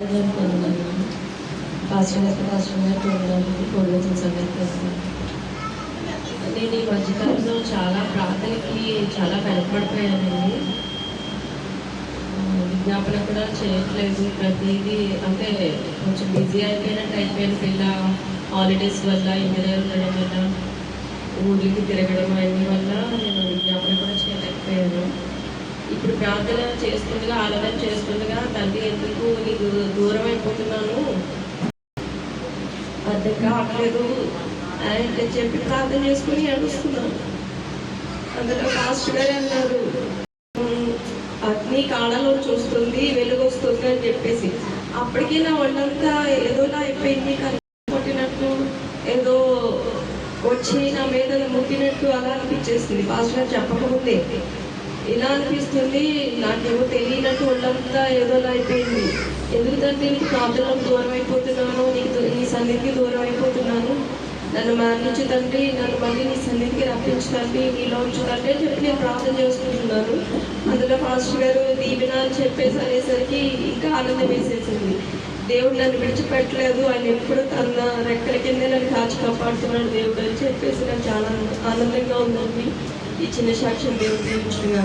నేను ఈ మధ్యకాలంలో చాలా ప్రార్థనకి చాలా వెనకబడిపోయానండి. విజ్ఞాపన కూడా చేయట్లేదు. ప్రతిదీ అంటే కొంచెం బిజీ అయిపోయిన పిల్ల హాలిడేస్ వల్ల, ఇంటి ఉండడం వల్ల, ఊర్లకి తిరగడం అన్ని వల్ల నేను విజ్ఞాపన కూడా చేయలేకపోయాను. ఇప్పుడు ప్రార్థన చేస్తుండగా, ఆరాధన చేస్తుండగా తండ్రి ఎందుకు నీకు దూరం అయిపోతున్నాను, అర్థం కావట్లేదు అని చెప్పి ప్రార్థన చేసుకుని ఏడుస్తున్నాను. అందులో పాస్టర్ గారు అన్నారు, అగ్ని కాళ్ళలో చూస్తుంది, వెలుగు వస్తుంది అని చెప్పేసి. అప్పటికీ నా ఒళ్ళంతా ఏదోలా అయిపోయింది, కొట్టినట్టు ఏదో వచ్చి నా మీద ముట్టినట్టు అలా అనిపించేసింది. పాస్టర్ గారు చెప్పకముందే ఇలా అనిపిస్తుంది, నాకేమో తెలియనట్టు ఒళ్ళంతా ఏదోలా అయిపోయింది. ఎందుకంటే నీకు ప్రార్థనలకు దూరం అయిపోతున్నాను, నీ సన్నిధికి దూరం అయిపోతున్నాను, నన్ను మరణించు తండ్రి, నన్ను మళ్ళీ నీ సన్నిధికి రప్పించదండి, నీలో ఉంచుతండి అని చెప్పి నేను ప్రార్థన చేసుకుంటున్నాను. అందులో పాస్టర్ గారు దీవెన అని చెప్పేసి అనేసరికి ఇంకా ఆనందం వేసేసింది. దేవుడు నన్ను విడిచిపెట్టలేదు, ఆయన ఎప్పుడు తన రెక్కల కిందే నన్ను కాచి కాపాడుతున్నాడు దేవుడు అని చెప్పేసి నాకు చాలా ఆనందంగా ఉందండి. ఈ చిన్న సాక్ష్యం దేవుడు దీవించుగా.